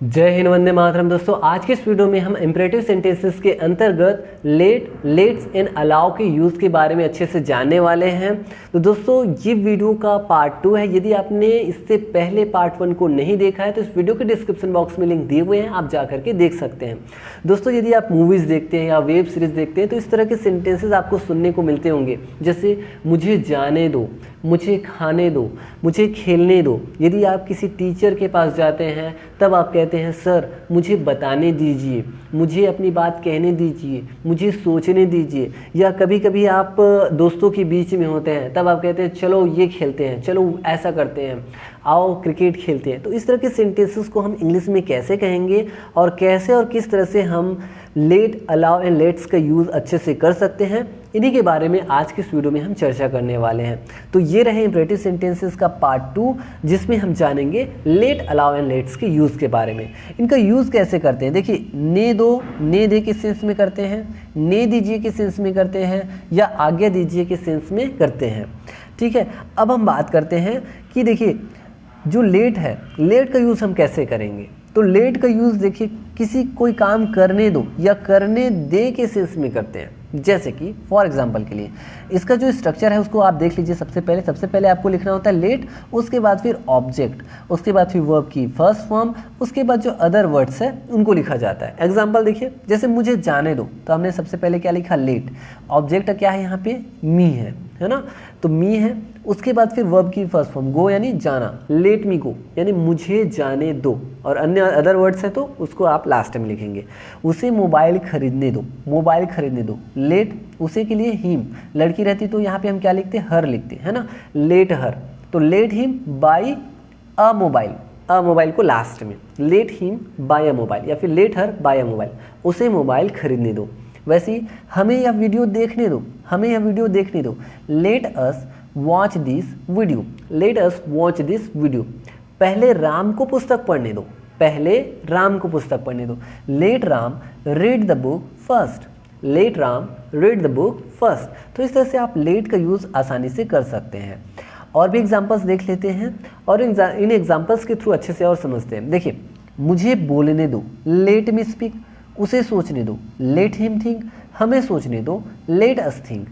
जय हिंद, वंदे मातरम। दोस्तों, आज के इस वीडियो में हम इंपरेटिव सेंटेंसेस के अंतर्गत लेट, लेट्स एंड अलाउ के यूज़ के बारे में अच्छे से जानने वाले हैं। तो दोस्तों, ये वीडियो का पार्ट 2 है। यदि आपने इससे पहले पार्ट 1 को नहीं देखा है तो इस वीडियो के डिस्क्रिप्शन बॉक्स में लिंक दिए हुए हैं, आप जा करके देख सकते हैं। दोस्तों, यदि आप मूवीज़ देखते हैं या वेब सीरीज़ देखते हैं तो इस तरह के सेंटेंसेस आपको सुनने को मिलते होंगे, जैसे मुझे जाने दो, मुझे खाने दो, मुझे खेलने दो। यदि आप किसी टीचर के पास जाते हैं तब आप कहते हैं सर मुझे बताने दीजिए, मुझे अपनी बात कहने दीजिए, मुझे सोचने दीजिए। या कभी कभी आप दोस्तों के बीच में होते हैं तब आप कहते हैं चलो ये खेलते हैं, चलो ऐसा करते हैं, आओ क्रिकेट खेलते हैं। तो इस तरह के सेंटेंसेस को हम इंग्लिश में कैसे कहेंगे और कैसे और किस तरह से हम लेट, अलाउ एंड लेट्स का यूज़ अच्छे से कर सकते हैं, इन्हीं के बारे में आज की इस वीडियो में हम चर्चा करने वाले हैं। तो ये रहे इंपरेटिव सेंटेंसेस का पार्ट 2, जिसमें हम जानेंगे लेट, अलाउ एंड लेट्स के यूज़ के बारे में। इनका यूज़ कैसे करते हैं? देखिए, ने दो, ने दे के सेंस में करते हैं, ने दीजिए के सेंस में करते हैं, या आज्ञा दीजिए के सेंस में करते हैं। ठीक है, अब हम बात करते हैं कि देखिए जो लेट है, लेट का यूज़ हम कैसे करेंगे। तो लेट का यूज़ देखिए, किसी कोई काम करने दो या करने दे के सेंस में करते हैं। जैसे कि फॉर एग्जांपल के लिए इसका जो स्ट्रक्चर है उसको आप देख लीजिए। सबसे पहले आपको लिखना होता है लेट, उसके बाद फिर ऑब्जेक्ट, उसके बाद फिर वर्ब की फर्स्ट फॉर्म, उसके बाद जो अदर वर्ड्स है उनको लिखा जाता है। एग्जांपल देखिए, जैसे मुझे जाने दो, तो हमने सबसे पहले क्या लिखा? लेट। ऑब्जेक्ट क्या है यहाँ पे? मी है ना, तो मी है। उसके बाद फिर वर्ब की फर्स्ट फॉर्म गो यानी जाना, लेट मी गो यानी मुझे जाने दो, और अन्य अदर वर्ड्स है तो उसको आप लास्ट में लिखेंगे। उसे मोबाइल खरीदने दो, मोबाइल खरीदने दो। लेट उसे के लिए हिम, लड़की रहती तो यहाँ पे हम क्या लिखते? हर लिखते है ना, लेट हर। तो let him by a mobile, a mobile को लास्ट में, let him by a mobile, या फिर let her by a mobile, उसे मोबाइल खरीदने दो। वैसे ही हमें यह वीडियो देखने दो, हमें यह वीडियो देखने दो। Let us watch this video, let us watch this video. पहले राम को पुस्तक पढ़ने दो, पहले राम को पुस्तक पढ़ने दो। Let Ram read the book first, let Ram read the book first. तो इस तरह से आप लेट का यूज़ आसानी से कर सकते हैं। और भी एग्जाम्पल्स देख लेते हैं और इन एग्जाम्पल्स के थ्रू अच्छे से और समझते हैं। देखिए, मुझे बोलने दो, लेट मी स्पीक। उसे सोचने दो, लेट हिम थिंक। हमें सोचने दो, लेट अस थिंक।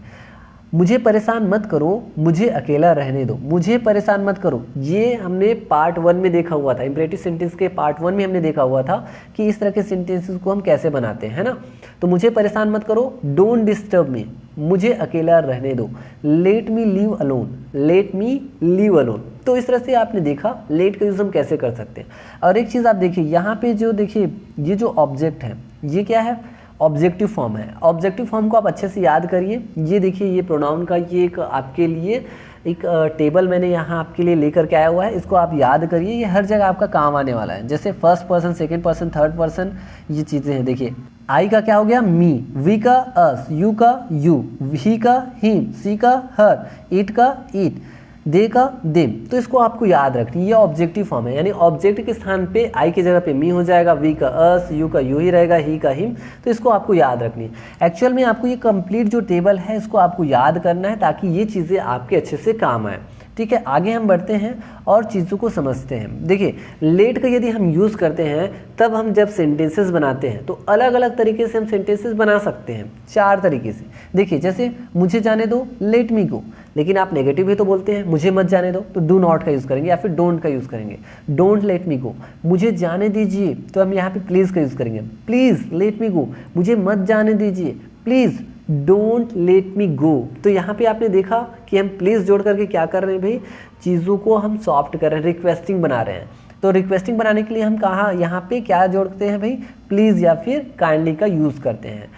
मुझे परेशान मत करो, मुझे अकेला रहने दो। मुझे परेशान मत करो, ये हमने पार्ट 1 में देखा हुआ था। इंपरेटिव सेंटेंस के पार्ट 1 में हमने देखा हुआ था कि इस तरह के सेंटेंसेस को हम कैसे बनाते हैं, है ना। तो मुझे परेशान मत करो, डोंट डिस्टर्ब मी, मुझे अकेला रहने दो। Let me leave alone, let me leave alone. तो इस तरह से आपने देखा लेट का यूज़ हम कैसे कर सकते हैं। और एक चीज़ आप देखिए, यहाँ पे जो देखिए ये जो ऑब्जेक्ट है ये क्या है? ऑब्जेक्टिव फॉर्म है। ऑब्जेक्टिव फॉर्म को आप अच्छे से याद करिए। ये देखिए, ये प्रोनाउन का ये एक आपके लिए एक टेबल मैंने यहाँ आपके लिए लेकर के आया हुआ है। इसको आप याद करिए, ये हर जगह आपका काम आने वाला है। जैसे first person, second person, third person, ये चीज़ें हैं। देखिए, आई का क्या हो गया? मी, वी का अस, यू का यू, ही का हिम, सी का हर, इट का इट, दे का देम। तो इसको आपको याद रखनी, ये ऑब्जेक्टिव फॉर्म है, यानी ऑब्जेक्ट के स्थान पे आई की जगह पे मी हो जाएगा, वी का अस, यू का यू ही रहेगा, ही का हिम। तो इसको आपको याद रखनी है। एक्चुअल में आपको ये कंप्लीट जो टेबल है इसको आपको याद करना है ताकि ये चीज़ें आपके अच्छे से काम आए। ठीक है, आगे हम बढ़ते हैं और चीज़ों को समझते हैं। देखिए, लेट का यदि हम यूज़ करते हैं तब हम जब सेंटेंसेस बनाते हैं तो अलग अलग तरीके से हम सेंटेंसेस बना सकते हैं, 4 तरीके से। देखिए, जैसे मुझे जाने दो, लेट मी गो, लेकिन आप नेगेटिव भी तो बोलते हैं, मुझे मत जाने दो, तो डू नॉट का यूज़ करेंगे या फिर डोंट का यूज़ करेंगे। डोंट लेट मी गो, मुझे जाने दीजिए, तो हम यहाँ पे प्लीज़ का यूज़ करेंगे। प्लीज़ लेट मी गो, मुझे मत जाने दीजिए, प्लीज़ डोंट लेट मी गो। तो यहाँ पे आपने देखा कि हम प्लीज़ जोड़ करके क्या कर रहे हैं भाई? चीज़ों को हम सॉफ्ट कर रहे हैं, रिक्वेस्टिंग बना रहे हैं। तो रिक्वेस्टिंग बनाने के लिए हम कहाँ यहाँ पे क्या जोड़ते हैं भाई? प्लीज़ या फिर काइंडली का यूज़ करते हैं।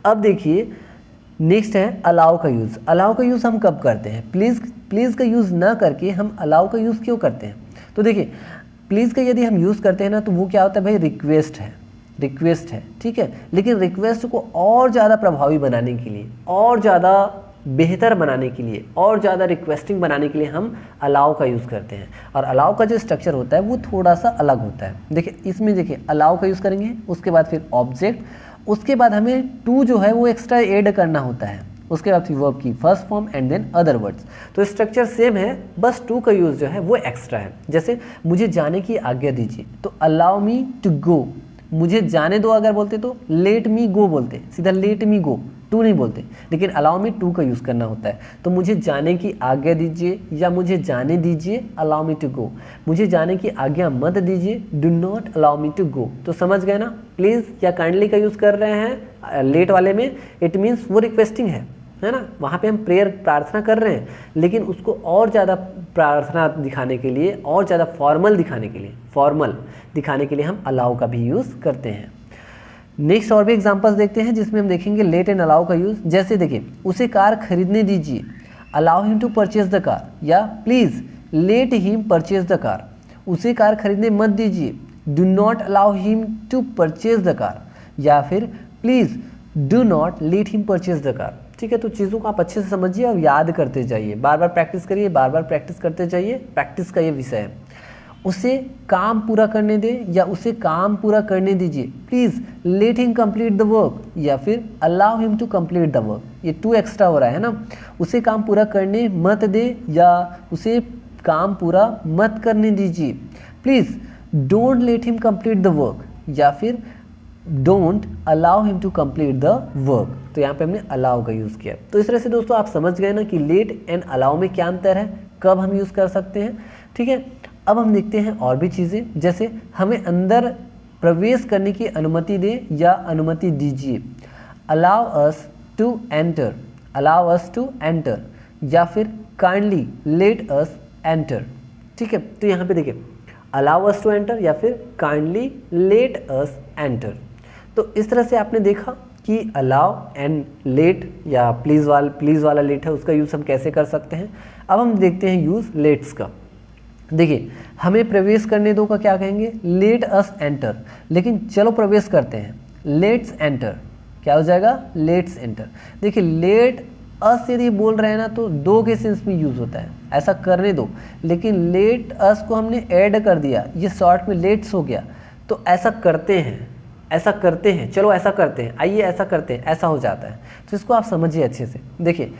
अब देखिए, नेक्स्ट है अलाउ का यूज़। अलाउ का यूज़ हम कब करते हैं? प्लीज़ का यूज़ ना करके हम अलाउ का यूज़ क्यों करते हैं? तो देखिए, प्लीज़ का यदि हम यूज़ करते हैं ना तो वो क्या होता है भाई? रिक्वेस्ट है, रिक्वेस्ट है। ठीक है, लेकिन रिक्वेस्ट को और ज़्यादा प्रभावी बनाने के लिए, और ज़्यादा बेहतर बनाने के लिए, और ज़्यादा रिक्वेस्टिंग बनाने के लिए हम अलाउ का यूज़ करते हैं। और अलाउ का जो स्ट्रक्चर होता है वो थोड़ा सा अलग होता है। देखिए, इसमें देखिए अलाउ का यूज़ करेंगे, उसके बाद फिर ऑब्जेक्ट, उसके बाद हमें टू जो है वो एक्स्ट्रा ऐड करना होता है। उसके बाद फिर वर्ब की first form and then other words. तो स्ट्रक्चर सेम है, बस टू का यूज़ जो है वो एक्स्ट्रा है। जैसे मुझे जाने की आज्ञा दीजिए, तो अलाउ मी टू गो, मुझे जाने दो अगर बोलते तो लेट मी गो बोलते, सीधा लेट मी गो, टू नहीं बोलते, लेकिन अलाउ मी टू का यूज़ करना होता है। तो मुझे जाने की आज्ञा दीजिए या मुझे जाने दीजिए, अलाउ मी टू गो। मुझे जाने की आज्ञा मत दीजिए, do not allow me to go. तो समझ गए ना, प्लीज़ या काइंडली का यूज़ कर रहे हैं लेट वाले में, इट मीन्स वो रिक्वेस्टिंग है ना, वहाँ पे हम प्रेयर प्रार्थना कर रहे हैं, लेकिन उसको और ज़्यादा प्रार्थना दिखाने के लिए, और ज़्यादा फॉर्मल दिखाने के लिए हम अलाउ का भी यूज़ करते हैं। नेक्स्ट और भी एग्जांपल्स देखते हैं जिसमें हम देखेंगे लेट एंड अलाउ का यूज़। जैसे देखिए, उसे कार खरीदने दीजिए, allow him to purchase the car, या please let him purchase the car. उसे कार खरीदने मत दीजिए, do not allow him to purchase the car, या फिर please do not let him purchase the car. ठीक है, तो चीज़ों को आप अच्छे से समझिए और याद करते जाइए, बार बार प्रैक्टिस करिए, बार बार प्रैक्टिस करते जाइए, प्रैक्टिस का ये विषय है। उसे काम पूरा करने दें या उसे काम पूरा करने दीजिए, please let him complete the work, या फिर allow him to complete the work. ये टू एक्स्ट्रा हो रहा है ना, उसे काम पूरा करने मत दे या उसे काम पूरा मत करने दीजिए, please don't let him complete the work, या फिर don't allow him to complete the work. तो यहाँ पे हमने अलाउ का यूज़ किया। तो इस तरह से दोस्तों आप समझ गए ना कि लेट एंड अलाउ में क्या अंतर है, कब हम यूज़ कर सकते हैं। ठीक है, अब हम देखते हैं और भी चीज़ें, जैसे हमें अंदर प्रवेश करने की अनुमति दें या अनुमति दीजिए, allow us to enter, allow us to enter, या फिर काइंडली लेट अस एंटर। ठीक है, तो यहाँ पे देखिए, अलाउ अस टू एंटर या फिर काइंडली लेट अस एंटर। तो इस तरह से आपने देखा कि अलाउ एंड लेट या प्लीज़ वाला लेट है, उसका यूज़ हम कैसे कर सकते हैं। अब हम देखते हैं यूज़ लेट्स का। देखिए, हमें प्रवेश करने दो का क्या कहेंगे, लेट अस एंटर, लेकिन चलो प्रवेश करते हैं, लेट्स एंटर, क्या हो जाएगा, लेट्स एंटर। देखिए, लेट अस यदि बोल रहे हैं ना तो दो के सेंस में यूज़ होता है, ऐसा करने दो, लेकिन लेट अस को हमने ऐड कर दिया, ये शॉर्ट में लेट्स हो गया, तो ऐसा करते हैं, ऐसा करते हैं, चलो ऐसा करते हैं, आइए ऐसा करते हैं, ऐसा हो जाता है। तो इसको आप समझिए अच्छे से। देखिए,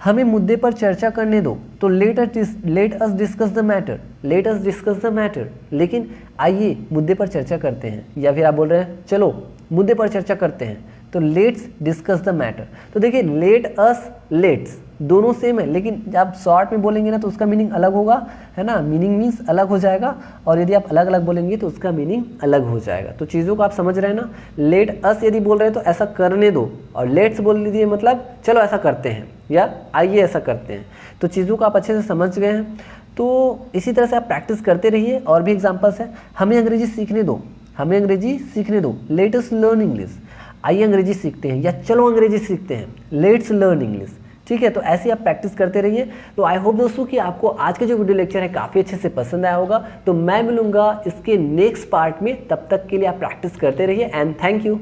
हमें मुद्दे पर चर्चा करने दो, तो let us discuss the matter, let us discuss the matter, लेकिन आइए मुद्दे पर चर्चा करते हैं, या फिर आप बोल रहे हैं चलो मुद्दे पर चर्चा करते हैं, तो लेट्स डिस्कस द मैटर। तो देखिए, लेट अस लेट्स दोनों सेम है, लेकिन जब आप शॉर्ट में बोलेंगे ना तो उसका मीनिंग अलग होगा, है ना, मीनिंग मीन्स अलग हो जाएगा, और यदि आप अलग अलग बोलेंगे तो उसका मीनिंग अलग हो जाएगा। तो चीज़ों को आप समझ रहे हैं ना, लेट अस यदि बोल रहे हैं तो ऐसा करने दो, और लेट्स बोल लीजिए मतलब चलो ऐसा करते हैं या आइए ऐसा करते हैं। तो चीज़ों को आप अच्छे से समझ गए हैं। तो इसी तरह से आप प्रैक्टिस करते रहिए। और भी एग्जाम्पल्स हैं, हमें अंग्रेजी सीखने दो, हमें अंग्रेजी सीखने दो, लेट अस लर्न इंग्लिश, आइए अंग्रेजी सीखते हैं, या चलो अंग्रेजी सीखते हैं, लेट्स लर्न इंग्लिश। ठीक है, तो ऐसे ही आप प्रैक्टिस करते रहिए। तो आई होप दोस्तों कि आपको आज का जो वीडियो लेक्चर है काफ़ी अच्छे से पसंद आया होगा। तो मैं मिलूंगा इसके नेक्स्ट पार्ट में, तब तक के लिए आप प्रैक्टिस करते रहिए एंड थैंक यू।